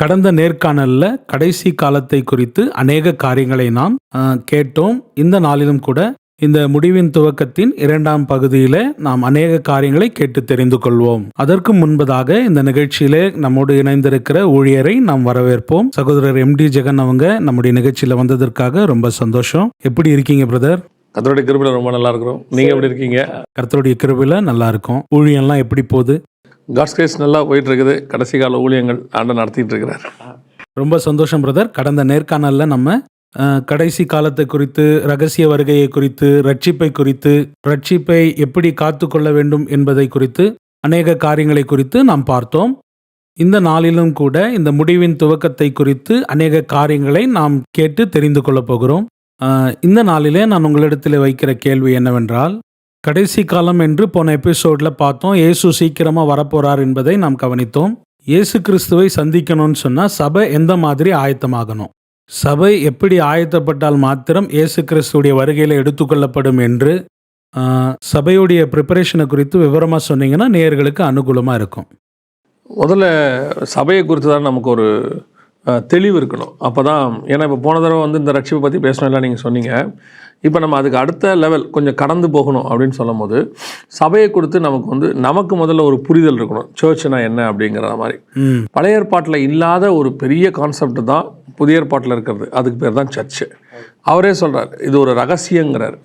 கடந்த நேர்காணல்ல கடைசி காலத்தை குறித்து அநேக காரியங்களை நாம் கேட்டோம். இந்த நாளிலும் கூட இந்த முடிவின் துவக்கத்தின் 2ஆம் பகுதியில நாம் அநேக காரியங்களை கேட்டு தெரிந்து கொள்வோம். அதற்கு முன்பதாக இந்த நிகழ்ச்சியிலே நம்மோடு இணைந்திருக்கிற ஊழியரை நாம் வரவேற்போம். சகோதரர் MD ஜெகன் அவங்க நம்முடைய நிகழ்ச்சியில வந்ததற்காக ரொம்ப சந்தோஷம். எப்படி இருக்கீங்க பிரதர்? கர்த்தருடைய கிருபையில ரொம்ப நல்லா இருக்கிறோம். நீங்க எப்படி இருக்கீங்க? கர்த்தருடைய கிருபையில நல்லா இருக்கும். ஊழியெல்லாம் எப்படி போகுது? காட்ஸ் கிரேஸ் நல்லா போயிட்டு இருக்குது. கடைசி கால ஊழியங்கள் ஆண்டு நடத்திட்டு இருக்கிறார். ரொம்ப சந்தோஷம் பிரதர். கடந்த நேர்காணல்ல நம்ம கடைசி காலத்தை குறித்து, ரகசிய வருகையை குறித்து, ரட்சிப்பை எப்படி காத்து கொள்ள வேண்டும் என்பதை குறித்து அநேக காரியங்களை குறித்து நாம் பார்த்தோம். இந்த நாளிலும் கூட இந்த முடிவின் துவக்கத்தை குறித்து அநேக காரியங்களை நாம் கேட்டு தெரிந்து கொள்ள போகிறோம். இந்த நாளிலே நான் உங்களிடத்தில் வைக்கிற கேள்வி என்னவென்றால், கடைசி காலம் என்று போன எபிசோட்ல பார்த்தோம். இயேசு சீக்கிரமா வரப்போறார் என்பதை நாம் கவனித்தோம். இயேசு கிறிஸ்துவை சந்திக்கணும்னு சொன்னா சபை எந்த மாதிரி ஆயத்தமாகணும், சபை எப்படி ஆயத்தப்பட்டால் மாத்திரம் இயேசு கிறிஸ்துடைய வருகையில எடுத்துக்கொள்ளப்படும் என்று சபையுடைய ப்ரிப்பரேஷனை குறித்து விவரமா சொன்னீங்கன்னா நேயர்களுக்கு அனுகூலமா இருக்கும். முதல்ல சபையை குறித்து தான் நமக்கு ஒரு தெளிவு இருக்கணும். அப்போ தான், ஏன்னா இப்போ போன தடவை இந்த ரட்சிப்பை பற்றி பேசணும்லாம் நீங்கள் சொன்னீங்க. இப்போ நம்ம அதுக்கு அடுத்த லெவல் கொஞ்சம் கடந்து போகணும் அப்படின்னு சொல்லும் போது சபையை கொடுத்து நமக்கு முதல்ல ஒரு புரிதல் இருக்கணும். சர்ச்னா என்ன அப்படிங்கிற மாதிரி. பழைய ஏற்பாட்டில் இல்லாத ஒரு பெரிய கான்செப்ட் தான் புதிய ஏற்பாட்டில் இருக்கிறது. அதுக்கு பேர் தான் சர்ச்சு. அவரே சொல்கிறார், இது ஒரு ரகசியங்கிறார்.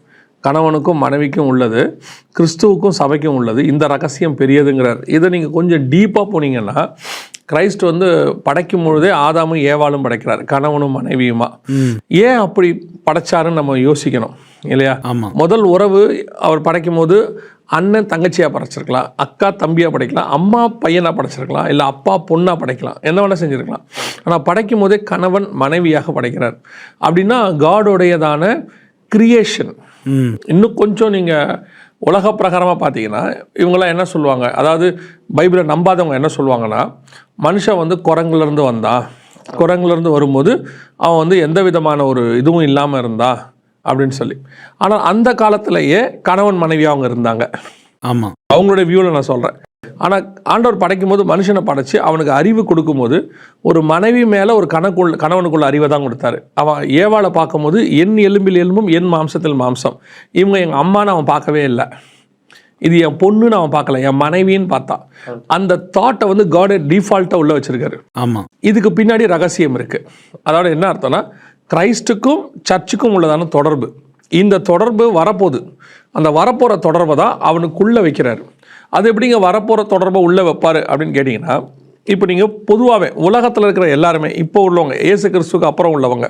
கணவனுக்கும் மனைவிக்கும் உள்ளது, கிறிஸ்துவுக்கும் சபைக்கும் உள்ளது. இந்த ரகசியம் பெரியதுங்கிறார். இதை நீங்கள் கொஞ்சம் டீப்பாக போனீங்கன்னா, கிரைஸ்ட் படைக்கும் பொழுதே ஆதாமும் ஏவாளும் படைக்கிறார், கணவனும் மனைவியுமா. ஏன் அப்படி படைச்சாருன்னு நம்ம யோசிக்கணும் இல்லையா? முதல் உறவு அவர் படைக்கும் போது அண்ணன் தங்கச்சியாக படைச்சிருக்கலாம், அக்கா தம்பியாக படைக்கலாம், அம்மா பையனாக படைச்சிருக்கலாம், இல்லை அப்பா பொண்ணாக படைக்கலாம், என்ன வேணால் செஞ்சுருக்கலாம். ஆனால் படைக்கும் போதே கணவன் மனைவியாக படைக்கிறார். அப்படின்னா காடோடையதான கிரியேஷன். இன்னும் கொஞ்சம் நீங்கள் உலக பிரகாரமாக பார்த்தீங்கன்னா இவங்களாம் என்ன சொல்லுவாங்க, அதாவது பைபிளை நம்பாதவங்க என்ன சொல்லுவாங்கன்னா, மனுஷன் குரங்குலேருந்து வந்தான், குரங்குலேருந்து வரும்போது அவன் எந்த விதமான ஒரு இதுவும் இல்லாமல் இருந்தா அப்படின்னு சொல்லி. ஆனால் அந்த காலத்திலேயே கணவன் மனைவியாக அவங்க இருந்தாங்க. ஆமாம், அவங்களுடைய வியூவில் நான் சொல்கிறேன். ஆனால் ஆண்டவர் படைக்கும் போது மனுஷனை படைச்சு அவனுக்கு அறிவு கொடுக்கும்போது ஒரு மனைவி மேலே ஒரு கணவனுக்குள்ள அறிவை தான் கொடுத்தாரு. அவன் ஏவாளை பார்க்கும்போது என் எலும்பில் எலும்பும் என் மாம்சத்தில் மாம்சம், இவங்க எங்கள் அம்மான்னு அவன் பார்க்கவே இல்லை, இது என் பொண்ணுன்னு அவன் பார்க்கல, என் மனைவின்னு பார்த்தா. அந்த தாட்டை காட் டிஃபால்ட்டாக உள்ள வச்சிருக்காரு. ஆமாம், இதுக்கு பின்னாடி ரகசியம் இருக்கு. அதாவது என்ன அர்த்தம்னா, கிரைஸ்டுக்கும் சர்ச்சுக்கும் உள்ளதான தொடர்பு. இந்த தொடர்பு வரப்போகுது. அந்த வரப்போகிற தொடர்பை தான் அவனுக்குள்ளே வைக்கிறாரு. அது எப்படிங்க வரப்போகிற தொடர்பை உள்ளே வைப்பார் அப்படின்னு கேட்டிங்கன்னா, இப்போ நீங்கள் பொதுவாகவே உலகத்தில் இருக்கிற எல்லாருமே, இப்போ உள்ளவங்க, இயேசு கிறிஸ்துக்கு அப்புறம் உள்ளவங்க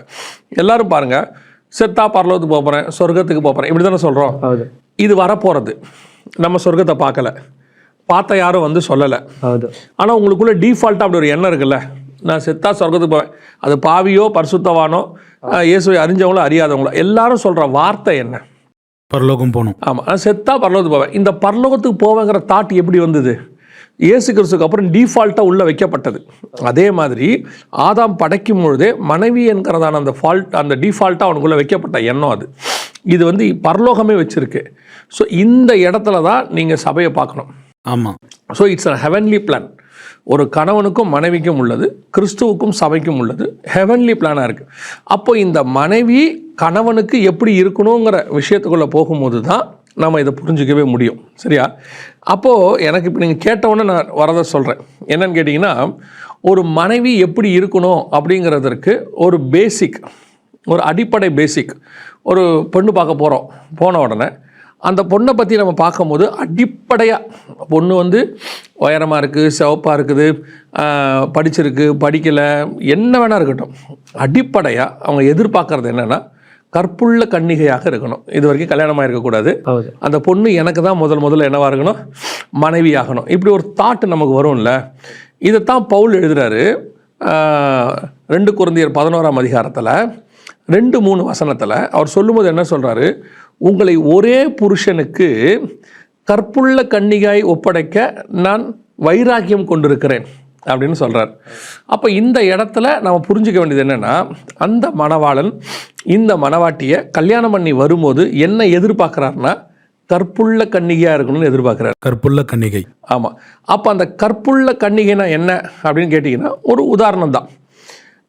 எல்லாரும் பாருங்கள், செத்தா பரலோகத்துக்கு போக போகிறேன், சொர்க்கத்துக்கு போக போகிறேன், இப்படி தானே சொல்கிறோம். இது வரப்போகிறது. நம்ம சொர்க்கத்தை பார்க்கல, பார்த்த யாரும் சொல்லலை. ஆனால் உங்களுக்குள்ள டிஃபால்ட்டாக அப்படி ஒரு எண்ணம் இருக்குல்ல, நான் செத்தா சொர்க்கத்துக்கு போவேன். அது பாவியோ பரிசுத்தவானோ இயேசுவை அறிஞ்சவங்களோ அறியாதவங்களோ எல்லாரும் சொல்கிற வார்த்தை என்ன? பரலோகம் போகணும். ஆமாம், செத்தா பரலோகத்துக்கு போவேன். இந்த பரலோகத்துக்கு போவேங்கிற தாட் எப்படி வந்தது? இயேசு கிறிஸ்துக்கு அப்புறம் டிஃபால்ட்டாக உள்ள வைக்கப்பட்டது. அதே மாதிரி ஆதாம் படைக்கும் பொழுதே மனைவி என்கிறதான அந்த அந்த டிஃபால்ட்டாக அவனுக்குள்ளே வைக்கப்பட்ட எண்ணம் அது. இது பரலோகமே வச்சுருக்கு. ஸோ இந்த இடத்துல தான் நீங்கள் சபையை பார்க்கணும். ஆமாம். So it's a heavenly plan. ஒரு கணவனுக்கும் மனைவிக்கும் உள்ளது, கிறிஸ்துவுக்கும் சபைக்கும் உள்ளது. ஹெவன்லி பிளானாக இருக்குது. அப்போ இந்த மனைவி கணவனுக்கு எப்படி இருக்கணுங்கிற விஷயத்துக்குள்ளே போகும்போது தான் நம்ம இதை புரிஞ்சிக்கவே முடியும். சரியா? அப்போது எனக்கு இப்போ நீங்கள் கேட்டவுடனே நான் வரதை சொல்கிறேன். என்னன்னு கேட்டிங்கன்னா, ஒரு மனைவி எப்படி இருக்கணும் அப்படிங்கிறதுக்கு ஒரு பேசிக், ஒரு அடிப்படை பேசிக். ஒரு பொண்ணு பார்க்க போகிறோம், போன உடனே அந்த பொண்ணை பற்றி நம்ம பார்க்கும்போது அடிப்படையாக பொண்ணு உயரமாக இருக்குது, சிவப்பாக இருக்குது, படிச்சிருக்கு, படிக்கலை, என்ன வேணா இருக்கட்டும், அடிப்படையாக அவங்க எதிர்பார்க்கறது என்னென்னா கற்புள்ள கன்னிகையாக இருக்கணும். இது வரைக்கும் கல்யாணமாக இருக்கக்கூடாது. அந்த பொண்ணு எனக்கு தான் முதல்ல என்னவாக இருக்கணும்? மனைவி ஆகணும். இப்படி ஒரு தாட்டு நமக்கு வரும்ல. இதைத்தான் பவுல் எழுதுகிறாரு 2 கொரிந்தியர் 11ஆம் அதிகாரத்தில் 2-3 வசனத்தில். அவர் சொல்லும்போது என்ன சொல்கிறாரு? உங்களை ஒரே புருஷனுக்கு கற்புள்ள கன்னிகாய் ஒப்படைக்க நான் வைராக்கியம் கொண்டிருக்கிறேன் அப்படின்னு சொல்கிறார். அப்போ இந்த இடத்துல நம்ம புரிஞ்சிக்க வேண்டியது என்னென்னா, அந்த மணவாளன் இந்த மணவாட்டியை கல்யாணம் பண்ணி வரும்போது என்ன எதிர்பார்க்குறாருன்னா கற்புள்ள கன்னிகையாக இருக்கணும்னு எதிர்பார்க்குறாரு. கற்புள்ள கன்னிகை. ஆமாம். அப்போ அந்த கற்புள்ள கன்னிகைனா என்ன அப்படின்னு கேட்டிங்கன்னா ஒரு உதாரணம் தான்.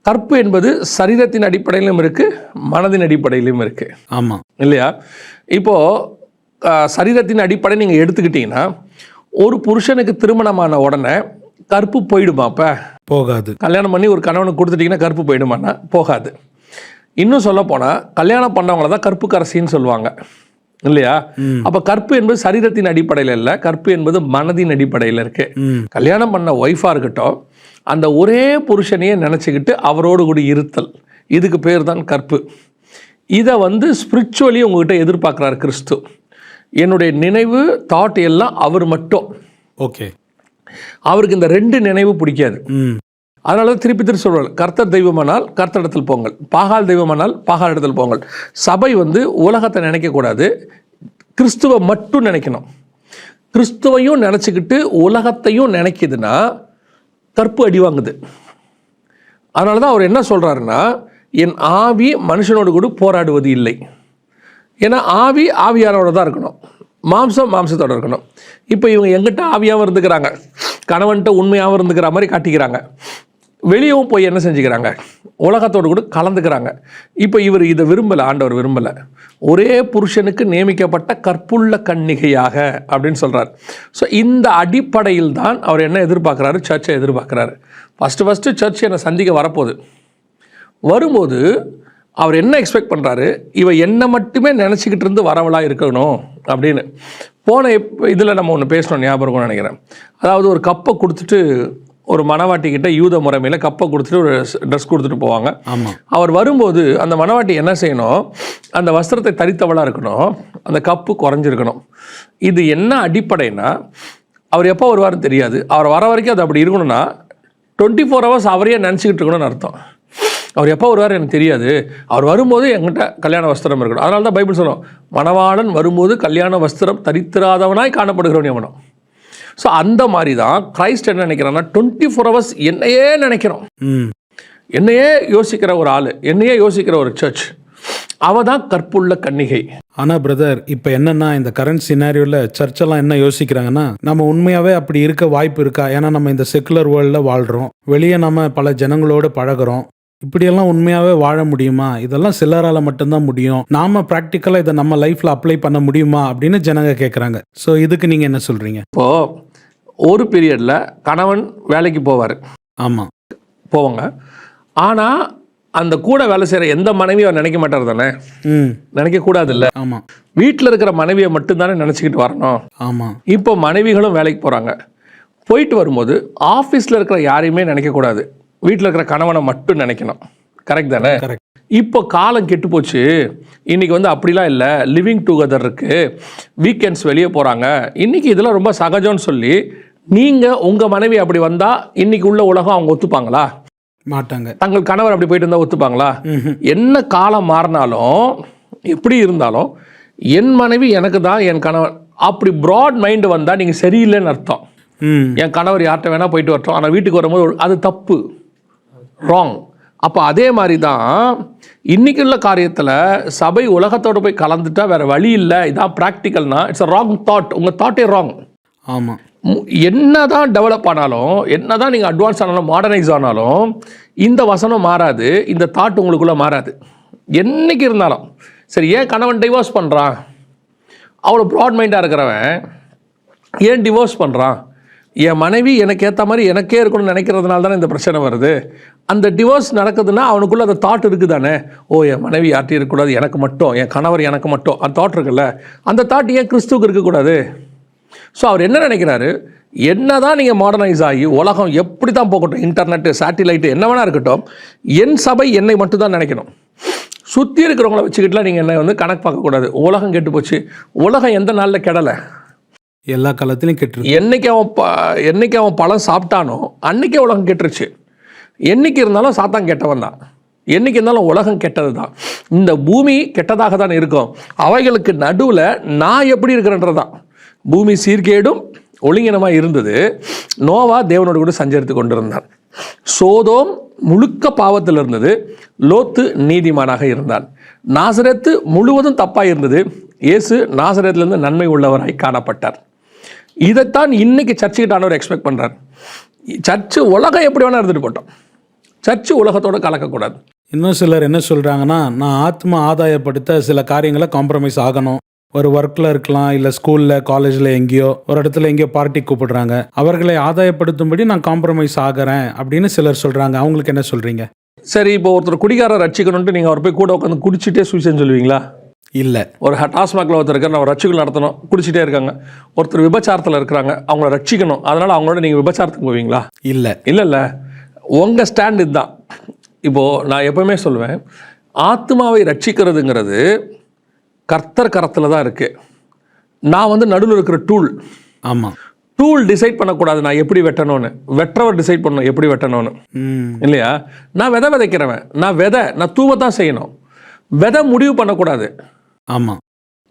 கற்பு என்பது சரீரத்தின் அடிப்படையிலும் இருக்குது, மனதின் அடிப்படையிலும் இருக்குது. ஆமாம் இல்லையா? இப்போது சரீரத்தின் அடிப்படை நீங்கள் எடுத்துக்கிட்டிங்கன்னா ஒரு புருஷனுக்கு திருமணமான உடனே கற்பு போயிடுமா? அப்போ போகாது. கல்யாணம் பண்ணி ஒரு கணவனுக்கு கொடுத்துட்டிங்கன்னா கற்பு போயிடுமான்னா போகாது. இன்னும் சொல்ல போனால் கல்யாணம் பண்ணவங்கள தான் கற்புக்கரசின்னு சொல்லுவாங்க இல்லையா? அப்போ கற்பு என்பது சரீரத்தின் அடிப்படையில் இல்லை, கற்பு என்பது மனதின் அடிப்படையில் இருக்கு. கல்யாணம் பண்ண ஒய்ஃபாக இருக்கட்டும், அந்த ஒரே புருஷனையே நினச்சிக்கிட்டு அவரோடு கூட இருத்தல், இதுக்கு பேர் தான் கற்பு. இதை ஸ்பிரிச்சுவலி உங்ககிட்ட எதிர்பார்க்குறாரு கிறிஸ்து. என்னுடைய நினைவு தாட் எல்லாம் அவர் மட்டும். ஓகே. அவருக்கு இந்த 2 நினைவு பிடிக்காது. அதனால தான் திருப்பி சொல்வார், கர்த்தர் தெய்வமானால் கர்த்தரிடத்தில் போங்கள், பாகால் தெய்வமானால் பாகால் இடத்தில் போங்கள். சபை உலகத்தை நினைக்கக்கூடாது, கிறிஸ்துவை மட்டும் நினைக்கணும். கிறிஸ்துவையும் நினச்சிக்கிட்டு உலகத்தையும் நினைக்கிதுன்னா கற்பு அடி வாங்குது. அதனால தான் அவர் என்ன சொல்கிறாருன்னா, என் ஆவி மனுஷனோடு கூட போராடுவது இல்லை. ஏன்னா ஆவி ஆவியாரோட தான் இருக்கணும், மாம்சம் மாம்சத்தோடு இருக்கணும். இப்போ இவங்க எங்கிட்ட ஆவியாகவும் இருந்துக்கிறாங்க, கணவன்கிட்ட உண்மையாகவும் இருந்துக்கிற மாதிரி காட்டிக்கிறாங்க, வெளியவும் போய் என்ன செஞ்சுக்கிறாங்க, உலகத்தோடு கூட கலந்துக்கிறாங்க. இப்போ இவர் இதை விரும்பலை, ஆண்டவர் விரும்பலை. ஒரே புருஷனுக்கு நியமிக்கப்பட்ட கற்புள்ள கன்னிகையாக அப்படின்னு சொல்கிறார். ஸோ இந்த அடிப்படையில் தான் அவர் என்ன எதிர்பார்க்குறாரு, சர்ச்சை எதிர்பார்க்குறாரு. ஃபஸ்ட்டு சர்ச் என்னை சந்திக்க வரப்போகுது. வரும்போது அவர் என்ன எக்ஸ்பெக்ட் பண்ணுறாரு, இவ என்னை மட்டுமே நினச்சிக்கிட்டு இருந்து வரவளாக இருக்கணும் அப்படின்னு. போன இதில் நம்ம ஒன்று பேசணும், ஞாபகம் நினைக்கிறேன். அதாவது ஒரு கப்பை கொடுத்துட்டு ஒரு மணவாட்டிக்கிட்ட யூத முறைமையில் கப்பை கொடுத்துட்டு ஒரு ட்ரெஸ் கொடுத்துட்டு போவாங்க. அவர் வரும்போது அந்த மணவாட்டி என்ன செய்யணும், அந்த வஸ்திரத்தை தரித்தவளாக இருக்கணும், அந்த கப்பு குறைஞ்சிருக்கணும். இது என்ன அடிப்படைனா, அவர் எப்போ வருவார்னு தெரியாது, அவர் வர வரைக்கும் அது அப்படி இருக்கணும்னா 24 hours அவரையே நினச்சிக்கிட்டு இருக்கணும்னு அர்த்தம். அவர் எப்போ வருவார் எனக்கு தெரியாது, அவர் வரும்போது எங்கிட்ட கல்யாண வஸ்திரம் இருக்கணும். அதனால தான் பைபிள் சொல்லும், மணவாளன் வரும்போது கல்யாண வஸ்திரம் தரித்திராதவனாய் காணப்படுகிறவன் எவனும். ஸோ அந்த மாதிரி தான் கிரைஸ்ட் என்ன நினைக்கிறான்னா, 24 hours என்னையே நினைக்கிறோம், என்னையே யோசிக்கிற ஒரு ஆள், என்னையே யோசிக்கிற ஒரு சர்ச், அவ தான் கற்புள்ள கன்னிகை. ஆனால் பிரதர், இப்போ என்னன்னா இந்த கரண்ட் சினாரியோவில் சர்ச்செல்லாம் என்ன யோசிக்கிறாங்கன்னா, நம்ம உண்மையாகவே அப்படி இருக்க வாய்ப்பு இருக்கா? ஏன்னா நம்ம இந்த செக்குலர் வேர்ல்டில் வாழ்கிறோம், வெளியே நம்ம பல ஜனங்களோடு பழகிறோம், இப்படியெல்லாம் உண்மையாகவே வாழ முடியுமா? இதெல்லாம் சிலரால் மட்டும்தான் முடியும், நாம் ப்ராக்டிக்கலாக இதை நம்ம லைஃப்பில் அப்ளை பண்ண முடியுமா அப்படின்னு ஜனங்க கேட்குறாங்க. ஸோ இதுக்கு நீங்கள் என்ன சொல்கிறீங்க? இப்போது ஒரு பீரியடில் கணவன் வேலைக்கு போவார். ஆமாம், போவாங்க. ஆனால் அந்த கூட வேலை செய்கிற எந்த மனைவியும் அவர் நினைக்க மாட்டார் தானே, நினைக்கக்கூடாது இல்லை. ஆமாம், வீட்டில் இருக்கிற மனைவியை மட்டும்தானே நினச்சிக்கிட்டு வரணும். ஆமாம். இப்போ மனைவிகளும் வேலைக்கு போகிறாங்க, போயிட்டு வரும்போது ஆஃபீஸில் இருக்கிற யாரையுமே நினைக்கக்கூடாது, வீட்டில் இருக்கிற கணவனை மட்டும் நினைக்கணும். கரெக்ட் தானே? கரெக்ட். இப்போ காலம் கெட்டு போச்சு, இன்றைக்கி அப்படிலாம் இல்லை, லிவிங் டுகெதர் இருக்குது, வீக்கெண்ட்ஸ் வெளியே போகிறாங்க, இன்றைக்கி இதெல்லாம் ரொம்ப சகஜம்னு சொல்லி நீங்கள் உங்கள் மனைவி அப்படி வந்தால் இன்றைக்கி உள்ள உலகம் அவங்க ஒத்துப்பாங்களா? மாட்டாங்க. தங்கள் கணவர் அப்படி போயிட்டு இருந்தால் ஒத்துப்பாங்களா? என்ன காலம் மாறினாலும் எப்படி இருந்தாலும் என் மனைவி எனக்கு தான், என் கணவர், அப்படி ப்ராட் மைண்டு வந்தால் நீங்கள் சரியில்லைன்னு அர்த்தம். என் கணவர் யார்கிட்ட வேணால் போயிட்டு வரட்டும், ஆனால் வீட்டுக்கு வரும்போது அது தப்பு, ராங். அப்போ அதே மாதிரி தான் இன்றைக்கி உள்ள காரியத்தில் சபை உலகத்தோடு போய் கலந்துட்டா வேறு வழி இல்லை, இதான் ப்ராக்டிக்கல்னா இட்ஸ் அ ராங் தாட். உங்கள் தாட்டே ராங். ஆமாம். என்ன தான் டெவலப் ஆனாலும், என்ன தான் நீங்கள் அட்வான்ஸ் ஆனாலும், மாடர்னைஸ் ஆனாலும் இந்த வசனம் மாறாது, இந்த தாட் உங்களுக்குள்ளே மாறாது என்னைக்கு இருந்தாலும். சரி, ஏன் கணவன் டிவோர்ஸ் பண்ணுறான்? அவ்வளோ ப்ராட் மைண்டாக இருக்கிறவன் ஏன் டிவோர்ஸ் பண்ணுறான்? என் மனைவி எனக்கு ஏற்ற மாதிரி எனக்கே இருக்கணும்னு நினைக்கிறதுனால தானே இந்த பிரச்சனை வருது. அந்த டிவோர்ஸ் நடக்குதுன்னா அவனுக்குள்ளே அந்த தாட் இருக்குது தானே, ஓ என் மனைவி யார்ட்டையும் இருக்கக்கூடாது, எனக்கு மட்டும், என் கணவர் எனக்கு மட்டும், அந்த தாட் இருக்குல்ல, அந்த தாட் ஏன் கிறிஸ்துவுக்கு இருக்கக்கூடாது? ஸோ அவர் என்ன நினைக்கிறாரு, என்ன தான் நீங்கள் மாடர்னைஸ் ஆகி உலகம் எப்படி தான் போகட்டும், இன்டர்நெட்டு, சேட்டிலைட்டு என்ன வேணா இருக்கட்டும், என் சபை என்னை மட்டும் தான் நினைக்கணும். சுற்றி இருக்கிறவங்கள வச்சுக்கிட்டுலாம் நீங்கள் என்ன கணக்கு பார்க்கக்கூடாது. உலகம் கெட்டு போச்சு. உலகம் எந்த நாளில் கெடலை? எல்லா காலத்திலையும் கெட்டு. என்னைக்கு அவன் பழம் சாப்பிட்டானோ அன்றைக்கே உலகம் கெட்டுருச்சு. என்னைக்கு இருந்தாலும் சாத்தான் கெட்டவன் தான், என்னைக்கு இருந்தாலும் உலகம் கெட்டது தான். இந்த பூமி கெட்டதாக தான் இருக்கும். அவைகளுக்கு நடுவில் நான் எப்படி இருக்கிறேன்றது தான். பூமி சீர்கேடும் ஒழுங்கினமாக இருந்தது. நோவா தேவனோடு கூட சஞ்சரித்து கொண்டிருந்தான். சோதோம் முழுக்க பாவத்தில் இருந்தது. லோத்து நீதிமானாக இருந்தான். நாசரேத்து முழுவதும் தப்பாக இருந்தது. இயேசு நாசரேத்திலிருந்து நன்மை உள்ளவராய் காணப்பட்டார். இதைத்தான் இன்னைக்கு சர்ச்சுக்கிட்டானவர் எக்ஸ்பெக்ட் பண்ணுறார். சர்ச்சு உலகம் எப்படி வேணால் இருந்துட்டு போட்டோம், சர்ச்சு உலகத்தோடு கலக்கக்கூடாது. இன்னும் சிலர் என்ன சொல்கிறாங்கன்னா, நான் ஆத்மா ஆதாயப்படுத்த சில காரியங்களை காம்ப்ரமைஸ் ஆகணும். ஒரு ஒர்க்கில் இருக்கலாம், இல்லை ஸ்கூலில் காலேஜில் எங்கேயோ ஒரு இடத்துல எங்கேயோ பார்ட்டி கூப்பிடுறாங்க, அவர்களை ஆதாயப்படுத்தும்படி நான் காம்ப்ரமைஸ் ஆகிறேன் அப்படின்னு சிலர் சொல்கிறாங்க. அவங்களுக்கு என்ன சொல்கிறீங்க? சரி, இப்போ ஒருத்தர் குடிகாரர் ரட்சிக்கணும்ட்டு நீங்கள் அவர் போய் கூட உட்காந்து குடிச்சிட்டே சுவிசேஷம் சொல்லுவீங்களா? இல்லை. ஒரு டாஸ்மாகில் ஒருத்தர் இருக்கார், நம்ம ரட்சிக்கல் நடத்தணும், குடிச்சிட்டே இருக்காங்க. ஒருத்தர் விபச்சாரத்தில் இருக்கிறாங்க, அவங்கள ரட்சிக்கணும், அதனால் அவங்களோட நீங்கள் விபச்சாரத்துக்கு போவீங்களா? இல்லை. இல்லை, உங்கள் ஸ்டாண்ட் இதுதான். இப்போது நான் எப்போவுமே சொல்லுவேன், ஆத்மாவை ரட்சிக்கிறதுங்கிறது கர்த்தர் கரத்தில் தான் இருக்குது. நான் நடுவில் இருக்கிற டூல். ஆமாம், டூல் டிசைட் பண்ணக்கூடாது நான் எப்படி வெட்டணும்னு, வெட்டுறவர் டிசைட் பண்ணணும் எப்படி வெட்டணும்னு, இல்லையா? நான் விதைக்கிறவன், நான் தூவத்தான் செய்யணும், விதை முடிவு பண்ணக்கூடாது. ஆமாம்,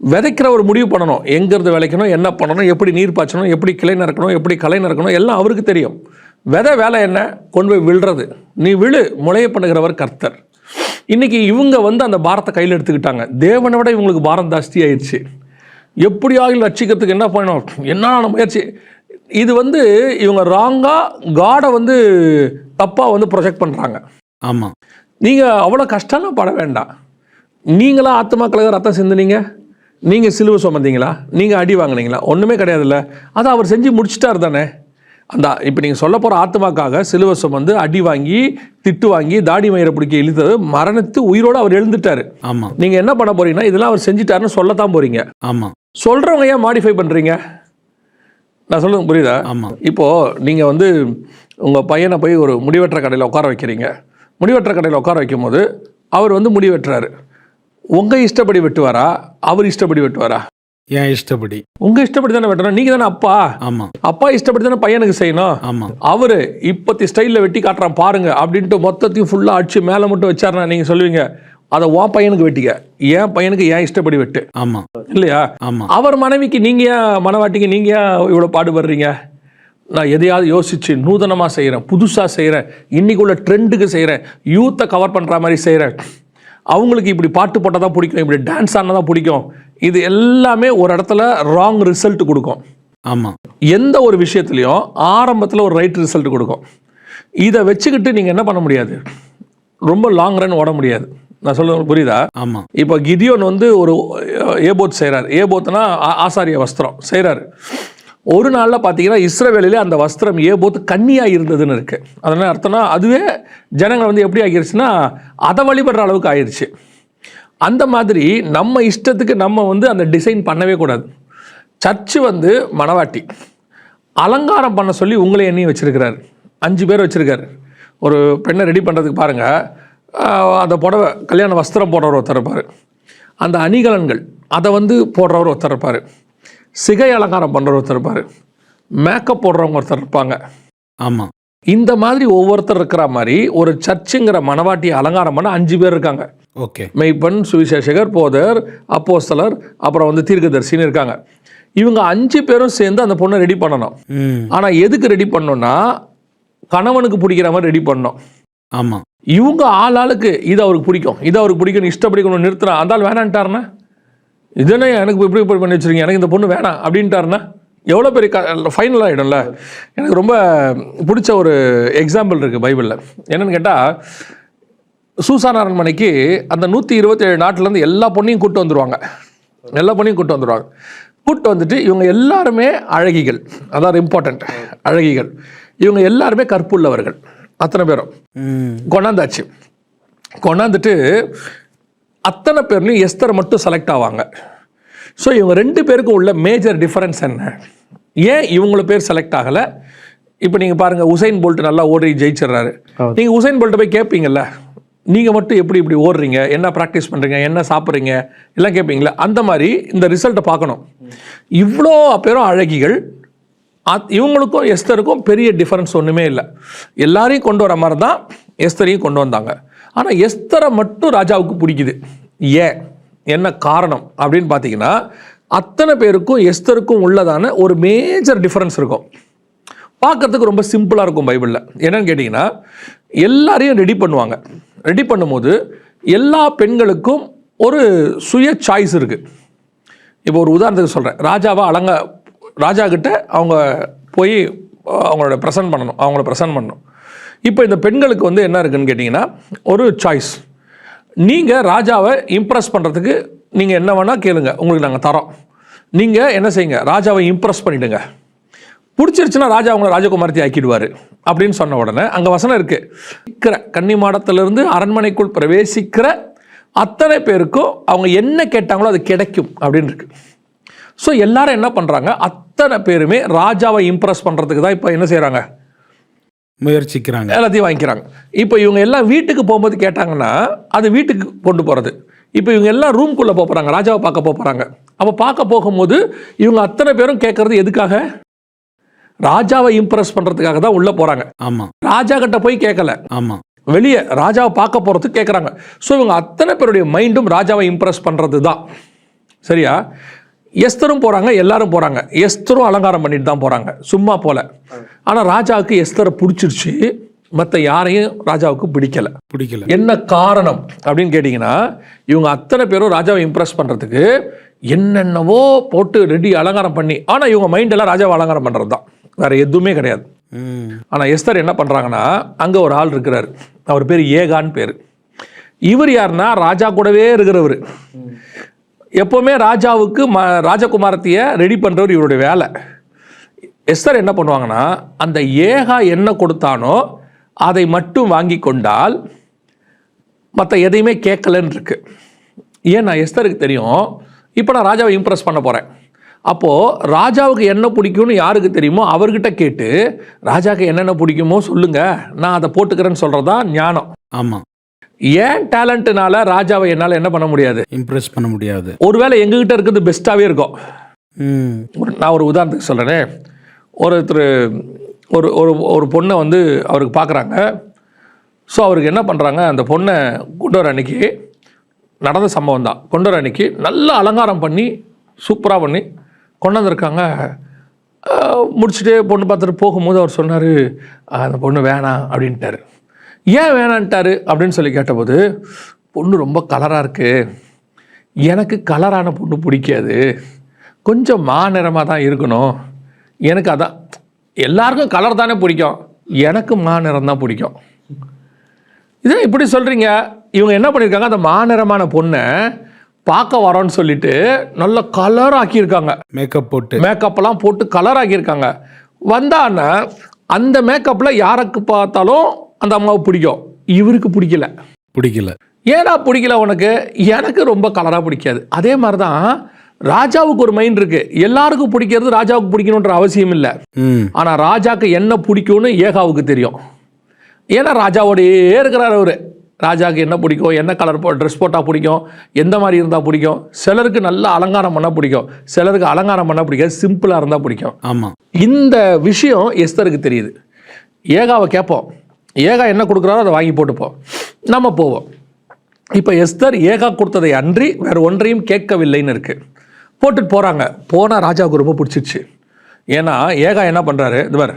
விதைக்கிறவர் முடிவு பண்ணணும், எங்கேருந்து விளைக்கணும், என்ன பண்ணணும், எப்படி நீர் பாய்ச்சணும், எப்படி கிளை நறுக்கணும், எப்படி களை நறுக்கணும், எல்லாம் அவருக்கு தெரியும். விதை வேலை என்ன? கொண்டு போய் விழுறது. நீ விழு, முளைய பண்ணுகிறவர் கர்த்தர். இன்றைக்கி இவங்க அந்த பாரத்தை கையில் எடுத்துக்கிட்டாங்க. தேவனை விட இவங்களுக்கு பாரம் ஜாஸ்தி ஆயிடுச்சு. எப்படியாக ரட்சிக்கிறதுக்கு என்ன பண்ணணும், என்ன முயற்சி. இது இவங்க ராங்காக காடை தப்பாக ப்ரொஜெக்ட் பண்ணுறாங்க. ஆமாம், நீங்கள் அவ்வளோ கஷ்டம்லாம் பட வேண்டாம். நீங்களா ஆத்மாக்களுக்கு ரத்தம் சிந்துனீங்க, நீங்கள் சிலுவை சுமந்தீங்களா, நீங்கள் அடி வாங்கினீங்களா? ஒன்றுமே கிடையாதுல்ல. அதை அவர் செஞ்சு முடிச்சிட்டார் தானே. அந்த இப்போ நீங்கள் சொல்ல போகிற ஆத்மாக்காக சிலுவை சுமந்து அடி வாங்கி திட்டு வாங்கி தாடி மயிரை பிடிக்க இழுத்தது, மரணத்து உயிரோடு அவர் எழுந்துட்டார். ஆமாம், நீங்கள் என்ன பண்ண போறீங்கன்னா இதெல்லாம் அவர் செஞ்சுட்டாருன்னு சொல்லத்தான் போகிறீங்க. ஆமாம், சொல்கிறவங்க ஏன் மாடிஃபை பண்ணுறீங்க? நான் சொல்லுங்க, புரியுதா? ஆமாம். இப்போது நீங்கள் உங்கள் பையனை போய் ஒரு முடிவெட்டுற கடையில் உட்கார வைக்கிறீங்க. முடிவெட்டுற கடையில் உட்கார வைக்கும் போது அவர் முடி வெட்டுறாரு. உங்கள் இஷ்டப்படி வெட்டுவாரா, அவர் இஷ்டப்படி வெட்டுவாரா? ஏன் இஷ்டப்படி? உங்க இஷ்டப்படி தானே வெட்டணும். நீங்க தானே அப்பா. ஆமாம், அப்பா இஷ்டப்படி தானே பையனுக்கு செய்யணும். ஆமாம், அவரு இப்பத்தி ஸ்டைலில் வெட்டி காட்டுறான் பாருங்க அப்படின்ட்டு மொத்தத்தையும் ஃபுல்லாக அடிச்சு மேலே மட்டும் வச்சாருனா நீங்கள் சொல்லுவீங்க அதை உன் பையனுக்கு வெட்டிக்க, ஏன் பையனுக்கு ஏன் இஷ்டப்படி வெட்டு. ஆமாம், இல்லையா? ஆமாம். அவர் மனைவிக்கு நீங்கள் ஏன், மனவாட்டிக்கு நீங்கள் ஏன் இவ்வளோ பாடுபடுறீங்க? நான் எதையாவது யோசிச்சு நூதனமாக செய்கிறேன், புதுசாக செய்கிறேன், இன்னைக்குள்ள ட்ரெண்டுக்கு செய்கிறேன், யூத்தை கவர் பண்ணுற மாதிரி செய்கிறேன், அவங்களுக்கு இப்படி பாட்டு போட்டால் தான் பிடிக்கும், இப்படி டான்ஸ் ஆனால் தான் பிடிக்கும். இது எல்லாமே ஒரு இடத்துல ராங் ரிசல்ட் கொடுக்கும். ஆமாம், எந்த ஒரு விஷயத்துலையும் ஆரம்பத்தில் ஒரு ரைட் ரிசல்ட் கொடுக்கும். இதை வச்சுக்கிட்டு நீங்கள் என்ன பண்ண முடியாது, ரொம்ப லாங் ரன் ஓட முடியாது. நான் சொல்ல புரியுதா? ஆமாம். இப்போ கிதியோன் ஒரு ஏபோத் செய்கிறார். ஏபோத்னா ஆசாரிய வஸ்திரம் செய்கிறாரு. ஒரு நாளில் பார்த்தீங்கன்னா இஸ்ரவேலிலே அந்த வஸ்திரம் ஏபோத் கன்னியாக இருந்ததுன்னு இருக்குது. அதனால் அர்த்தம்னா அதுவே ஜனங்கள் எப்படி ஆகிருச்சுன்னா அதை வழிபடுற அளவுக்கு ஆயிடுச்சு. அந்த மாதிரி நம்ம இஷ்டத்துக்கு நம்ம அந்த டிசைன் பண்ணவே கூடாது. சர்ச்சு மணவாட்டி அலங்காரம் பண்ண சொல்லி உங்களை எண்ணி வச்சுருக்கிறார். 5 பேர் வச்சுருக்காரு. ஒரு பெண்ணை ரெடி பண்ணுறதுக்கு பாருங்கள், அந்த புடவை கல்யாண வஸ்திரம் போடுறவர் ஒருத்தர் இருப்பார், அந்த அணிகலன்கள் அதை போடுறவர் ஒருத்தர் இருப்பார், சிகை அலங்காரம் பண்ணுறவர் ஒருத்தர் இருப்பார், மேக்கப் போடுறவங்க ஒருத்தர் இருப்பாங்க. ஆமாம், இந்த மாதிரி ஒவ்வொருத்தர் இருக்கிற மாதிரி ஒரு சர்ச்சுங்கிற மணவாட்டியை அலங்காரம் பண்ண 5 பேர் இருக்காங்க. ஓகே, மெய்ப்பன், சுவிசேஷகர், போதர், அப்போஸ்தலர், அப்புறம் தீர்க்கதரிசின்னு இருக்காங்க. இவங்க 5 பேரும் சேர்ந்து அந்த பொண்ணை ரெடி பண்ணணும். ஆனால் எதுக்கு ரெடி பண்ணணும்னா கணவனுக்கு பிடிக்கிற மாதிரி ரெடி பண்ணணும். ஆமாம், இவங்க ஆளுக்கு இது அவருக்கு பிடிக்கும், இது அவருக்கு பிடிக்கும், இஷ்டப்படிக்கணும் நிறுத்தினா அந்த ஆள் வேணான்ட்டாருன்னா, இதுன்னு எனக்கு இப்படி பண்ணி வச்சுருக்கீங்க, எனக்கு இந்த பொண்ணு வேணாம் அப்படின்ட்டாருன்னா எவ்வளோ பெரிய ஃபைனல் ஆகிடும்ல. எனக்கு ரொம்ப பிடிச்ச ஒரு எக்ஸாம்பிள் இருக்குது பைபிளில். என்னென்னு கேட்டால், சூசான் அரண்மனைக்கு அந்த 127 நாட்டிலேருந்து எல்லா பொண்ணையும் கூப்பிட்டு வந்துடுவாங்க. கூப்பிட்டு வந்துட்டு இவங்க எல்லாருமே அழகிகள், அதாவது இம்பார்ட்டண்ட் அழகிகள். இவங்க எல்லாருமே கற்புள்ளவர்கள். அத்தனை பேரும் கொண்டாந்தாச்சு. கொண்டாந்துட்டு அத்தனை பேர்லையும் எஸ்தர் மட்டும் செலக்ட் ஆவாங்க. ஸோ இவங்க 2 பேருக்கும் உள்ள மேஜர் டிஃபரன்ஸ் என்ன, ஏன் இவங்கள பேர் செலக்ட் ஆகலை? இப்போ நீங்கள் பாருங்கள், உசைன் போல்ட் நல்லா ஓடி ஜெயிச்சிடுறாரு. நீங்கள் உசைன் போல்ட்டை போய் கேட்பீங்கள்ல, நீங்கள் மட்டும் இப்படி ஓடுறீங்க, என்ன ப்ராக்டிஸ் பண்ணுறீங்க, என்ன சாப்பிட்றீங்க எல்லாம் கேட்பீங்களா? அந்த மாதிரி இந்த ரிசல்ட்டை பார்க்கணும். இவ்வளோ பேரும் அழகிகள், இவங்களுக்கும் எஸ்தருக்கும் பெரிய டிஃபரன்ஸ் ஒன்றுமே இல்லை. எல்லாரையும் கொண்டு வர மாதிரி தான் எஸ்தரையும் கொண்டு வந்தாங்க. ஆனால் எஸ்தரை மட்டும் ராஜாவுக்கு பிடிக்குது. ஏன், என்ன காரணம் அப்படின்னு பார்த்தீங்கன்னா, அத்தனை பேருக்கும் எஸ்தருக்கும் உள்ளதான ஒரு மேஜர் டிஃபரன்ஸ் இருக்கும். பார்க்கறதுக்கு ரொம்ப சிம்பிளாக இருக்கும் பைபிளில். என்னன்னு கேட்டிங்கன்னா, எல்லாரையும் ரெடி பண்ணுவாங்க. ரெடி பண்ணும்போது எல்லா பெண்களுக்கும் ஒரு சுய சாய்ஸ் இருக்குது. இப்போ ஒரு உதாரணத்துக்கு சொல்கிறேன், ராஜா கிட்ட அவங்க போய் அவங்களோட ப்ரெசன்ட் பண்ணணும். இப்போ இந்த பெண்களுக்கு வந்து என்ன இருக்குன்னு கேட்டிங்கன்னா, ஒரு சாய்ஸ். நீங்கள் ராஜாவை இம்ப்ரெஸ் பண்ணுறதுக்கு நீங்கள் என்ன வேணால் கேளுங்க, உங்களுக்கு நாங்கள் தரோம். நீங்கள் என்ன செய்யுங்க, ராஜாவை இம்ப்ரெஸ் பண்ணிவிடுங்க. பிடிச்சிருச்சுன்னா ராஜா அவங்கள ராஜகுமாரத்தை ஆக்கிடுவார் அப்படின்னு சொன்ன உடனே அங்கே வசனம் இருக்குது, கன்னி மாடத்திலிருந்து அரண்மனைக்குள் பிரவேசிக்கிற அத்தனை பேருக்கும் அவங்க என்ன கேட்டாங்களோ அது கிடைக்கும் அப்படின்னு இருக்கு. ஸோ எல்லாரும் என்ன பண்ணுறாங்க, அத்தனை பேருமே ராஜாவை இம்ப்ரெஸ் பண்ணுறதுக்கு தான் இப்போ என்ன செய்கிறாங்க, முயற்சிக்கிறாங்க, எல்லாத்தையும் வாங்கிக்கிறாங்க. இப்போ இவங்க எல்லாம் வீட்டுக்கு போகும்போது கேட்டாங்கன்னா அது வீட்டுக்கு கொண்டு போகிறது. இப்போ இவங்க எல்லாம் ரூம்குள்ளே போகிறாங்க, ராஜாவை பார்க்க போகிறாங்க. அப்போ பார்க்க போகும்போது இவங்க அத்தனை பேரும் கேட்கறது எதுக்காக, ராஜாவை இம்ப்ரெஸ் பண்ணுறதுக்காக தான் உள்ளே போகிறாங்க. ஆமாம், ராஜா கிட்ட போய் கேட்கல, ஆமாம், வெளியே ராஜாவை பார்க்க போகிறதுக்கு கேட்குறாங்க. ஸோ இவங்க அத்தனை பேருடைய மைண்டும் ராஜாவை இம்ப்ரெஸ் பண்ணுறது தான். சரியா? எஸ்தரும் போகிறாங்க, எல்லாரும் போகிறாங்க. எஸ்தரும் அலங்காரம் பண்ணிட்டு தான் போகிறாங்க, சும்மா போல. ஆனால் ராஜாவுக்கு எஸ்தரை பிடிச்சிருச்சு, மற்ற யாரையும் ராஜாவுக்கு பிடிக்கல. என்ன காரணம் அப்படின்னு கேட்டிங்கன்னா, இவங்க அத்தனை பேரும் ராஜாவை இம்ப்ரெஸ் பண்ணுறதுக்கு என்னென்னவோ போட்டு ரெடி அலங்காரம் பண்ணி, ஆனால் இவங்க மைண்டெல்லாம் ராஜாவை அலங்காரம் பண்ணுறது தான், வேறு எதுவுமே கிடையாது. ஆனால் எஸ்தர் என்ன பண்ணுறாங்கன்னா, அங்கே ஒரு ஆள் இருக்கிறார், அவர் பேர் ஏகான்னு பேர். இவர் யாருன்னா ராஜா கூடவே இருக்கிறவர். எப்போவுமே ராஜாவுக்கு ராஜகுமாரத்தையை ரெடி பண்ணுறவர் இவருடைய வேலை. எஸ்தர் என்ன பண்ணுவாங்கன்னா, அந்த ஏகா என்ன கொடுத்தானோ அதை மட்டும் வாங்கி கொண்டால் மற்ற எதையுமே கேட்கலன்னு இருக்கு. ஏன்னா எஸ்தருக்கு தெரியும், இப்போ நான் ராஜாவை இம்ப்ரெஸ் பண்ண போகிறேன். அப்போது ராஜாவுக்கு என்ன பிடிக்கும்னு யாருக்கு தெரியுமோ அவர்கிட்ட கேட்டு ராஜாவுக்கு என்னென்ன பிடிக்குமோ சொல்லுங்கள், நான் அதை போட்டுக்கிறேன்னு சொல்கிறது தான் ஞானம். ஆமாம். ஏன் டேலண்ட்னால ராஜாவை என்னால் என்ன பண்ண முடியாது, இம்ப்ரெஸ் பண்ண முடியாது. ஒருவேளை எங்ககிட்ட இருக்கிறது பெஸ்ட்டாகவே இருக்கும். நான் ஒரு உதாரணத்துக்கு சொல்கிறேனே, ஒருத்தர் ஒரு ஒரு பொண்ணை வந்து அவருக்கு பார்க்குறாங்க. ஸோ அவருக்கு என்ன பண்ணுறாங்க, அந்த பொண்ணை கொண்டு வர அன்னைக்கு நடந்த சம்பவம் தான். கொண்டு வர அன்னைக்கு நல்லா அலங்காரம் பண்ணி சூப்பராக பண்ணி கொண்டு வந்திருக்காங்க. முடிச்சுட்டு பொண்ணு பார்த்துட்டு போகும்போது அவர் சொன்னார், அந்த பொண்ணு வேணாம் அப்படின்ட்டார். ஏன் வேணான்ட்டார் அப்படின்னு சொல்லி கேட்டபோது, பொண்ணு ரொம்ப கலராக இருக்குது, எனக்கு கலரான பொண்ணு பிடிக்காது, கொஞ்சம் மாநிறமாக தான் இருக்கணும், எனக்கு அதான், எல்லாருக்கும் கலர் தானே பிடிக்கும், எனக்கு மாநிறம் தான் பிடிக்கும். இதை இப்படி சொல்கிறீங்க. இவங்க என்ன பண்ணியிருக்காங்க, அந்த மாநிறமான பொண்ணை பார்க்க வரோன்னு சொல்லிட்டு நல்ல கலர் ஆக்கியிருக்காங்க, மேக்கப்பெல்லாம் போட்டு கலர் ஆக்கியிருக்காங்க. வந்தான்னா அந்த மேக்கப்பில் யாருக்கு பார்த்தாலும் அந்த அம்மாவுக்கு பிடிக்கும், இவருக்கு பிடிக்கல. ஏன்னா பிடிக்கல உனக்கு, எனக்கு ரொம்ப கலராக பிடிக்காது. அதே மாதிரி தான் ராஜாவுக்கு ஒரு மைண்ட் இருக்கு, எல்லாருக்கும் பிடிக்கிறது ராஜாவுக்கு பிடிக்கணுன்ற அவசியம் இல்லை. ஆனால் ராஜாவுக்கு என்ன பிடிக்கும்னு ஏகாவுக்கு தெரியும். ஏன்னா ராஜாவோடையே இருக்கிறார் அவர். ராஜாவுக்கு என்ன பிடிக்கும், என்ன கலர் ட்ரெஸ் போட்டால் பிடிக்கும், எந்த மாதிரி இருந்தால் பிடிக்கும். சிலருக்கு நல்லா அலங்காரம் பண்ணால் பிடிக்கும், சிலருக்கு அலங்காரம் பண்ணால் பிடிக்காது, சிம்பிளாக இருந்தால் பிடிக்கும். ஆமாம். இந்த விஷயம் எஸ்தருக்கு தெரியுது. ஏகாவை கேட்போம், ஏகா என்ன கொடுக்குறாரோ அதை வாங்கி போட்டுப்போம், நம்ம போவோம். இப்போ எஸ்தர் ஏகா கொடுத்ததை அன்றி வேறு ஒன்றையும் கேட்கவில்லைன்னு இருக்குது. போட்டுட்டு போகிறாங்க. போனால் ராஜாவுக்கு ரொம்ப பிடிச்சிருச்சு. ஏன்னா ஏகா என்ன பண்ணுறாரு, இது பார்,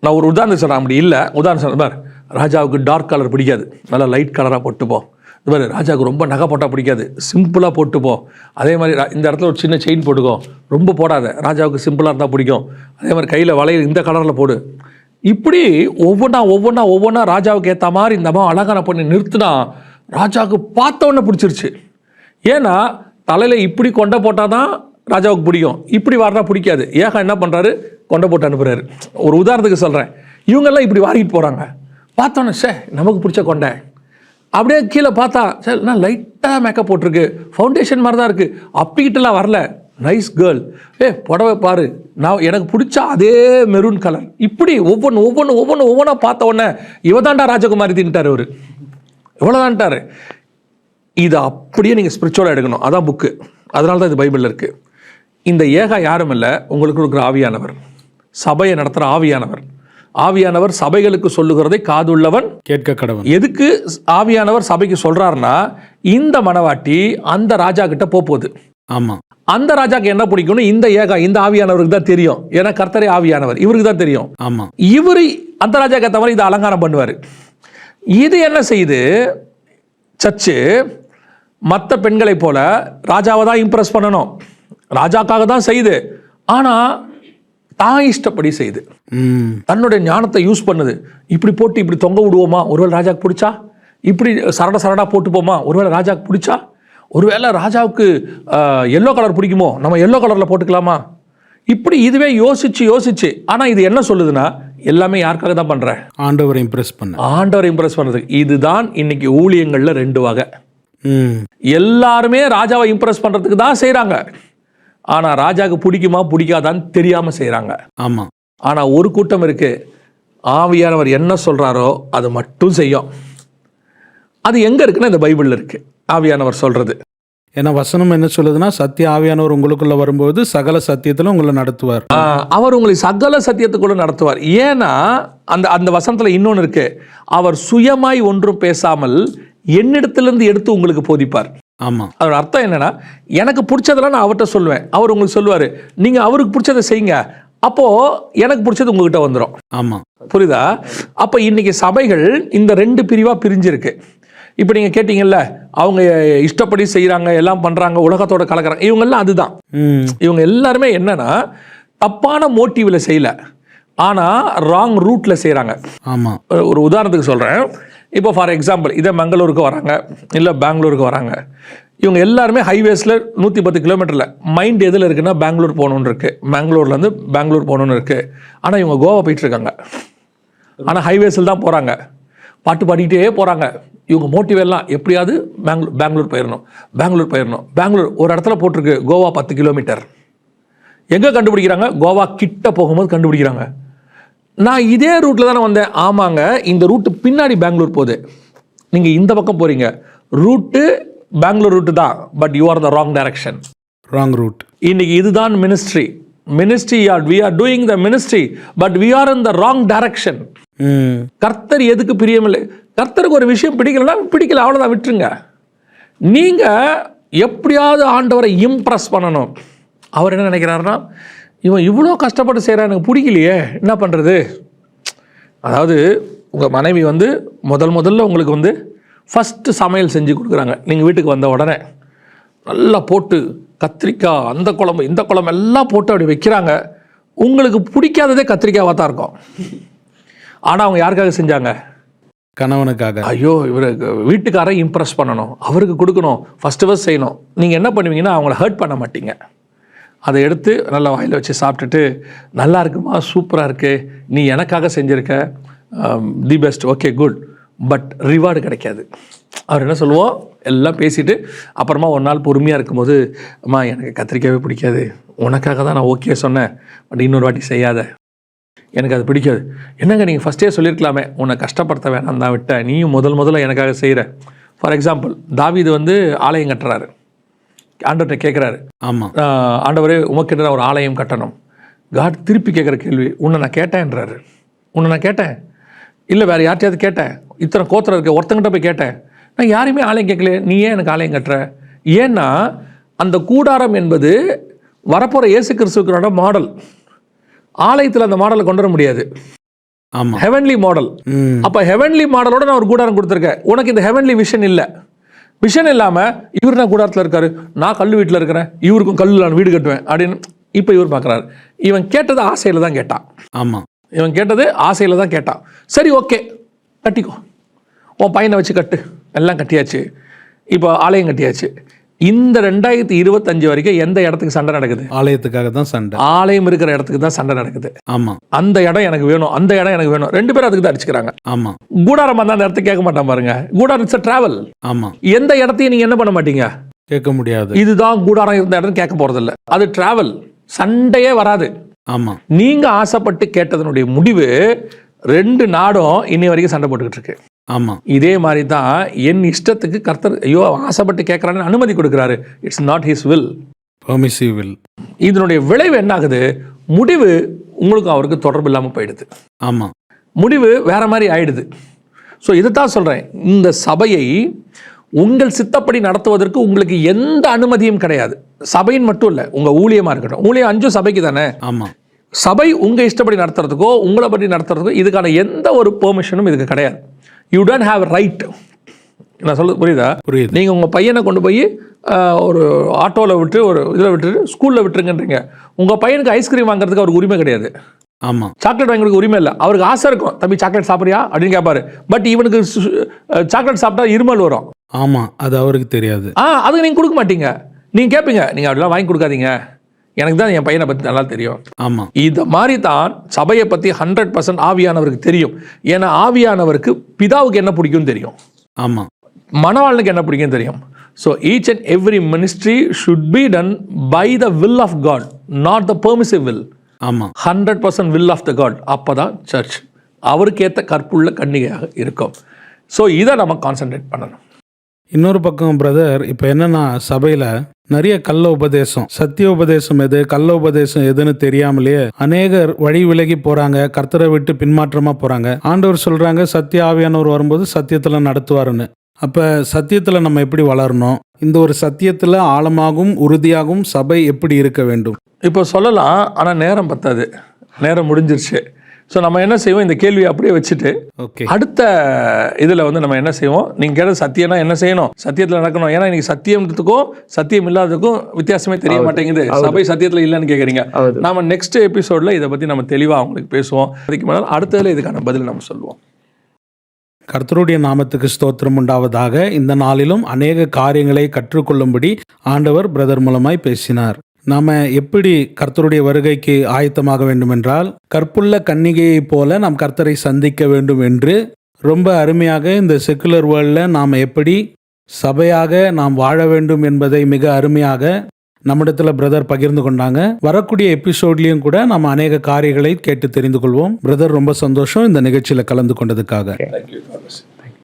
நான் ஒரு உதாரணம் சொல்கிறேன், அப்படி இல்லை உதாரணம் சொல்கிறேன் பார், ராஜாவுக்கு டார்க் கலர் பிடிக்காது, நல்லா லைட் கலராக போட்டுப்போம். இது மாதிரி ராஜாவுக்கு ரொம்ப நகை போட்டால் பிடிக்காது, சிம்பிளாக போட்டுப்போம். அதே மாதிரி இந்த இடத்துல ஒரு சின்ன செயின் போட்டுக்கோ, ரொம்ப போடாத, ராஜாவுக்கு சிம்பிளாக இருந்தால் பிடிக்கும். அதே மாதிரி கையில் வளையல் இந்த கலரில் போடு. இப்படி ஒவ்வொன்றா ராஜாவுக்கு ஏற்ற மாதிரி இந்த அம்மா அலங்காரம் பண்ணி நிறுத்தினா ராஜாவுக்கு பார்த்தவொன்னே பிடிச்சிருச்சு. ஏன்னா தலையில் இப்படி கொண்டை போட்டால் தான் ராஜாவுக்கு பிடிக்கும், இப்படி வரனா பிடிக்காது. ஏகா என்ன பண்ணுறாரு, கொண்டை போட்டு அனுப்புகிறாரு. ஒரு உதாரணத்துக்கு சொல்கிறேன், இவங்கெல்லாம் இப்படி வாங்கிட்டு போகிறாங்க. பார்த்தோன்னே நமக்கு பிடிச்ச கொண்டை. அப்படியே கீழே பார்த்தா சார் நான் லைட்டாக மேக்கப் போட்டிருக்கு, ஃபவுண்டேஷன் மாதிரி தான் இருக்குது, அப்படிக்கிட்டலாம் வரல, நைஸ் கேர்ள், புடவை பாரு, நான் எனக்கு பிடிச்ச அதே மெரூன் கலர். இப்படி ஒவ்வொன்றா பார்த்த உடனே இவதாண்டா ராஜகுமாரி தின்ட்டார் அவர், இவ்வளோதான்ட்டார். இதை அப்படியே நீங்கள் ஸ்பிரிச்சுவலாக எடுக்கணும், அதான் புக்கு, அதனால தான் இது பைபிளில் இருக்குது. இந்த ஏகா யாரும் இல்லை, உங்களுக்கு இருக்கிற ஆவியானவர், சபையை நடத்துகிற ஆவியானவர். ஆவியானவர் சபைகளுக்கு சொல்லுகிறதை காதுள்ளவன் கேட்க கடவன். எதுக்கு ஆவியானவர் சபைக்கு சொல்றாருன்னா, இந்த மணவாட்டி அந்த ராஜா கிட்ட போகுது. ஆமா, அந்த ராஜாக்கு என்ன பிடிக்கும்னு இந்த ஏகா இந்த ஆவியானவருக்கு தான் தெரியும். ஏன்னா கர்த்தரே ஆவியானவர், இவருக்கு தான் தெரியும். ஆமா, இவரு அந்த ராஜாக்கு ஏற்ற மாதிரி இதை அலங்காரம் பண்ணுவார். இது என்ன செய்யுது, சர்ச்சு மற்ற பெண்களை போல ராஜாவை தான் இம்ப்ரெஸ் பண்ணணும், ராஜாக்காக தான் செய்யுது, ஆனால் தான் இஷ்டப்படி செய்யுது. தன்னுடைய ஞானத்தை யூஸ் பண்ணுது. இப்படி போட்டு இப்படி தொங்க விடுவோமா, ஒருவேளை ராஜாவுக்கு பிடிச்சா? இப்படி சரடா போட்டுப்போமா, ஒருவேளை ராஜாவுக்கு பிடிச்சா? ஒருவேளை ராஜாவுக்கு எல்லோ கலர் பிடிக்குமோ, நம்ம எல்லோ கலரில் போட்டுக்கலாமா? இப்படி இதுவே யோசிச்சு ஆனால் இது என்ன சொல்லுதுன்னா, எல்லாமே யாருக்காக தான் பண்ணுறேன்? ஆண்டவரை இம்ப்ரெஸ் பண்ணுறதுக்கு. இதுதான் இன்னைக்கு ஊழியங்களில் 2 வகை. எல்லாருமே ராஜாவை இம்ப்ரெஸ் பண்ணுறதுக்கு தான் செய்கிறாங்க. ஆனால் ராஜாவுக்கு பிடிக்குமா பிடிக்காதான்னு தெரியாமல் செய்கிறாங்க. ஆமாம். ஆனால் ஒரு கூட்டம் இருக்கு, ஆவியானவர் என்ன சொல்கிறாரோ அது மட்டும் செய்யும். அது எங்கே இருக்குன்னா இந்த பைபிளில் இருக்கு, ஆவியானவர் சொல்கிறது. ஏன்னா வசனம் என்ன சொல்லுதுன்னா, சத்திய ஆவியானவர் உங்களுக்குள்ள வரும்போது சகல சத்தியத்தில் உங்களை நடத்துவார். அவர் உங்களை சகல சத்தியத்துக்குள்ள நடத்துவார். ஏன்னா அந்த வசனத்தில் இன்னொன்று இருக்கு, அவர் சுயமாய் ஒன்றும் பேசாமல் என்னிடத்திலிருந்து எடுத்து உங்களுக்கு போதிப்பார். ஆமாம். அதோட அர்த்தம் என்னன்னா, எனக்கு பிடிச்சதெல்லாம் நான் அவர்கிட்ட சொல்லுவேன், அவர் உங்களுக்கு சொல்லுவார். நீங்கள் அவருக்கு பிடிச்சதை செய்யுங்க, அப்போ எனக்கு பிடிச்சது உங்ககிட்ட வந்துடும். ஆமாம், புரியுதா? அப்போ இன்னைக்கு சபைகள் இந்த 2 பிரிவாக பிரிஞ்சிருக்கு. இப்போ நீங்கள் கேட்டீங்கல்ல, அவங்க இஷ்டப்படி செய்கிறாங்க, எல்லாம் பண்ணுறாங்க, உலகத்தோட கலக்கிறாங்க, இவங்கெல்லாம் அதுதான். இவங்க எல்லாருமே என்னன்னா, தப்பான மோட்டிவில் செய்யலை, ஆனால் ராங் ரூட்டில் செய்கிறாங்க. ஆமாம். ஒரு உதாரணத்துக்கு சொல்கிறேன். இப்போ ஃபார் எக்ஸாம்பிள், இதே மங்களூருக்கு வராங்க, இல்லை பெங்களூருக்கு வராங்க. இவங்க எல்லாருமே ஹைவேஸில் 110 கிலோமீட்டரில் மைண்ட் எதில் இருக்குன்னா பெங்களூர் போகணுன்னு இருக்குது, பெங்களூர்லேருந்து பெங்களூர் போகணுன்னு இருக்குது. ஆனால் இவங்க கோவா போயிட்டுருக்காங்க, ஆனால் ஹைவேஸில் தான் போகிறாங்க, பாட்டு பாடிக்கிட்டே போகிறாங்க. இவங்க மோட்டிவ் எல்லாம் எப்படியாவது பெங்களூர் போயிடணும். பெங்களூர் ஒரு இடத்துல போட்டிருக்கு கோவா 10 கிலோமீட்டர். எங்கே கண்டுபிடிக்கிறாங்க? கோவா கிட்ட போகும்போது கண்டுபிடிக்கிறாங்க. நான் இதே ரூட்டில் தானே வந்தேன். ஆமாங்க, இந்த ரூட்டு பின்னாடி பெங்களூர் போகுது, நீங்கள் இந்த பக்கம் போகிறீங்க. ரூட்டு பெங்களூர் ரூட்டு தான், but you are the wrong direction, wrong route. இன்னைக்கு இதுதான் ministry. we are doing the ministry, but we are in the wrong direction. கர்த்தர் எதுக்கு பிரியமில்லை? கர்த்தருக்கு ஒரு விஷயம் பிடிக்கல, அவ்வளோதான், விட்டுருங்க. நீங்கள் எப்படியாவது ஆண்டவரை இம்ப்ரெஸ் பண்ணணும். அவர் என்ன நினைக்கிறாருன்னா, இவன் இவ்வளோ கஷ்டப்பட்டு செய்கிறான், எனக்கு பிடிக்கலையே, என்ன பண்ணுறது? அதாவது உங்கள் மனைவி முதல்ல உங்களுக்கு ஃபஸ்ட்டு சமையல் செஞ்சு கொடுக்குறாங்க. நீங்கள் வீட்டுக்கு வந்த உடனே நல்லா போட்டு கத்திரிக்காய், அந்த குழம்பு இந்த குழம்பு எல்லாம் போட்டு அப்படி வைக்கிறாங்க. உங்களுக்கு பிடிக்காததே கத்திரிக்காவாக தான் இருக்கும். ஆனால் அவங்க யாருக்காக செஞ்சாங்க? கணவனுக்காக. ஐயோ, இவருக்கு வீட்டுக்காரை இம்ப்ரெஸ் பண்ணணும், அவருக்கு கொடுக்கணும், ஃபஸ்ட்டு செய்யணும். நீங்கள் என்ன பண்ணுவீங்கன்னா, அவங்கள ஹர்ட் பண்ண மாட்டீங்க. அதை எடுத்து நல்லா வாயில் வச்சு சாப்பிட்டுட்டு, நல்லா இருக்குமா, சூப்பராக இருக்குது, நீ எனக்காக செஞ்சுருக்க, the best, okay good, but reward கிடைக்காது. அவர் என்ன சொல்லுவோம், எல்லாம் பேசிட்டு அப்புறமா ஒரு நாள் பொறுமையாக இருக்கும்போது, அம்மா எனக்கு கத்திரிக்காவே பிடிக்காது, உனக்காக தான் நான் ஓகே சொன்னேன், பட் இன்னொரு வாட்டி செய்யாத, எனக்கு அது பிடிக்காது. என்னங்க நீங்கள் ஃபஸ்ட்டே சொல்லியிருக்கலாமே, உன்னை கஷ்டப்படுத்த வேணாம் தான் விட்டேன், நீயும் முதல்ல எனக்காக செய்கிற. ஃபார் எக்ஸாம்பிள், தாவீது ஆலயம் கட்டுறாரு, ஆண்டவர்கிட்ட கேட்குறாரு. ஆமாம். ஆண்டவரே, உமக்கிட்ட ஒரு ஆலயம் கட்டணும். காட் திருப்பி கேட்குற கேள்வி, உன்னை நான் கேட்டேன்றாரு. உன்னை நான் கேட்டேன் இல்லை, வேறு யார்ட்டையாவது கேட்டேன்? இத்தனை கோத்திரம் இருக்க, ஒருத்தங்கிட்ட போய் கேட்டேன்? நான் யாரையுமே ஆலயம் கேட்கல, நீ ஏன் எனக்கு ஆலயம் கட்டுற? ஏன்னா அந்த கூடாரம் என்பது வரப்போகிற இயேசு கிறிஸ்துவோட மாடல். ஆலயத்தில் அந்த மாடலை கொண்டு வர முடியாது. ஆமாம், ஹெவன்லி மாடல். அப்போ ஹெவன்லி மாடலோட நான் ஒரு கூடாரம் கொடுத்துருக்கேன். உனக்கு இந்த ஹெவன்லி விஷன் இல்லை. விஷன் இல்லாமல் இவர் நான் கூடாரத்தில் இருக்காரு, நான் கல் வீட்டில் இருக்கிறேன், இவருக்கும் கல்லில் நான் வீடு கட்டுவேன் அப்படின்னு இப்போ இவர் பார்க்குறாரு. இவன் கேட்டது ஆசையில் தான் கேட்டான். ஆமாம், இவன் கேட்டது ஆசையில் தான் கேட்டான். சரி, ஓகே, கட்டிக்கோ, உன் பையனை வச்சு கட்டு. எல்லாம் கட்டியாச்சு, இப்போ ஆலயம் கட்டியாச்சு. இந்த 2025 வரைக்கும் எந்த இடத்துக்கு சண்டை நடக்குது? ஆலயத்துக்காக தான் சண்டை. ஆலயம் இருக்கிற இடத்துக்கு தான் சண்டை நடக்குது. ஆமாம், அந்த இடம் எனக்கு வேணும், அந்த இடம் எனக்கு வேணும், 2 பேரும் அதுக்கு தான் அடிச்சுக்கிறாங்க. ஆமாம். கூடாரம் அந்த இடத்துக்கு கேட்க மாட்டான் பாருங்க. கூடாரம் இட்ஸ் டிராவல். ஆமாம், எந்த இடத்தையும் நீங்க என்ன பண்ண மாட்டீங்க, கேட்க முடியாது. இதுதான் கூடாரம் இருந்த இடம் கேட்க போறதில்ல. அது டிராவல், சண்டையே வராது. ஆமாம். நீங்க ஆசைப்பட்டு கேட்டதனுடைய முடிவு 2 நாடும் இன்னி வரைக்கும் சண்டை போட்டுக்கிட்டு இருக்கு. ஆமாம். இதே மாதிரி தான் என் இஷ்டத்துக்கு கர்த்தர் ஆசைப்பட்டு கேட்குறான்னு அனுமதி கொடுக்குறாரு. It's not his will, permissive will. இதனுடைய விளைவு என்ன ஆகுது? முடிவு உங்களுக்கு அவருக்கு தொடர்பு இல்லாமல் போயிடுது. ஆமாம், முடிவு வேற மாதிரி ஆயிடுது. ஸோ இதைத்தான் சொல்கிறேன், இந்த சபையை உங்கள் சித்தப்படி நடத்துவதற்கு உங்களுக்கு எந்த அனுமதியும் கிடையாது. சபையின் மட்டும் இல்லை, உங்கள் ஊழியமாக இருக்கட்டும். ஊழியம் 5 சபைக்கு தானே. ஆமாம். சபை உங்கள் இஷ்டப்படி நடத்துறதுக்கோ உங்களை பற்றி நடத்துறதுக்கோ இதுக்கான எந்த ஒரு பெர்மிஷனும் இதுக்கு கிடையாது. You don't have right. நான் சொல்றது புரியுதா? புரியுது. நீங்கள் உங்கள் பையனை கொண்டு போய் ஒரு ஆட்டோவில் விட்டு ஒரு இதில் விட்டுட்டு ஸ்கூலில் விட்டுருங்கன்றீங்க. உங்கள் பையனுக்கு ஐஸ்கிரீம் வாங்குறதுக்கு அவருக்கு உரிமை கிடையாது. ஆமாம். சாக்லேட் வாங்குறதுக்கு உரிமை இல்லை. அவருக்கு ஆசை இருக்கும், தம்பி சாக்லேட் சாப்பிட்றியா அப்படின்னு கேட்பாரு. பட் இவனுக்கு சாக்லேட் சாப்பிட்டா இருமல் வரும். ஆமாம், அது அவருக்கு தெரியாது. அதுக்கு நீங்கள் கொடுக்க மாட்டீங்க. நீங்கள் கேட்பீங்க, நீங்கள் அப்படிலாம் வாங்கி கொடுக்காதீங்க, எனக்கு தான் என் பையனை பற்றி நல்லா தெரியும். ஆமாம். இந்த மாதிரி தான் சபையை பற்றி 100% ஆவியானவருக்கு தெரியும். ஏன்னா ஆவியானவருக்கு பிதாவுக்கு என்ன பிடிக்கும்னு தெரியும். ஆமாம். மணவாளனுக்கு என்ன பிடிக்கும்னு தெரியும். So each and every ministry should be done by the will of God, not the permissive will. ஆமாம். 100% வில் ஆஃப் த காட். அப்போ தான் சர்ச் அவருக்கு ஏற்ற கற்புள்ள கன்னிகையாக இருக்கும். ஸோ இதை நம்ம கான்சன்ட்ரேட் பண்ணணும். இன்னொரு பக்கம் பிரதர், இப்போ என்னன்னா சபையில் நிறைய கள்ள உபதேசம், சத்திய உபதேசம் எது, கள்ள உபதேசம் எதுன்னு தெரியாமலேயே அநேகர் வழி விலகி போறாங்க, கர்த்தரை விட்டு பின்மாற்றமா போறாங்க. ஆண்டவர் சொல்றாங்க சத்திய ஆவியானவர் வரும்போது சத்தியத்துல நடத்துவாருன்னு. அப்ப சத்தியத்துல நம்ம எப்படி வளரணும்? இந்த ஒரு சத்தியத்துல ஆழமாகவும் உறுதியாகவும் சபை எப்படி இருக்க வேண்டும்? இப்போ சொல்லலாம், ஆனால் நேரம் பத்தாது, நேரம் முடிஞ்சிருச்சு. ஸோ நம்ம என்ன செய்வோம், இந்த கேள்வியை அப்படியே வச்சுட்டு அடுத்த இதில் வந்து நம்ம என்ன செய்வோம், நீங்கள் கேட்ட சத்தியம்னா என்ன செய்யணும், சத்தியத்தில் நடக்கணும். ஏன்னா இன்னைக்கு சத்தியம்ன்றதுக்கும் சத்தியம் இல்லாததுக்கும் வித்தியாசமே தெரிய மாட்டேங்குது. சபை சத்தியத்தில் இல்லைன்னு கேட்குறீங்க. நம்ம நெக்ஸ்ட் எபிசோடில் இதை பற்றி நம்ம தெளிவாக அவங்களுக்கு பேசுவோம். அதுக்கு மேலே அடுத்ததில் இதுக்கான பதில் நம்ம சொல்லுவோம். கர்த்தருடைய நாமத்துக்கு ஸ்தோத்திரம் உண்டாவதாக. இந்த நாளிலும் அநேக காரியங்களை கற்றுக்கொள்ளும்படி ஆண்டவர் பிரதர் மூலமாய் பேசினார். நாம எப்படி கர்த்தருடைய வருகைக்கு ஆயத்தமாக வேண்டும் என்றால், கற்புள்ள கன்னிகையைப் போல நாம் கர்த்தரை சந்திக்க வேண்டும் என்று ரொம்ப அருமையாக இந்த செக்குலர் வேர்ல்டில் நாம் எப்படி சபையாக நாம் வாழ வேண்டும் என்பதை மிக அருமையாக நம்மிடத்தில் பிரதர் பகிர்ந்து கொண்டாங்க. வரக்கூடிய எபிசோட்லையும் கூட நம்ம அநேக காரியங்களை கேட்டு தெரிந்து கொள்வோம். பிரதர் ரொம்ப சந்தோஷம் இந்த நிகழ்ச்சியில் கலந்து கொண்டதுக்காக.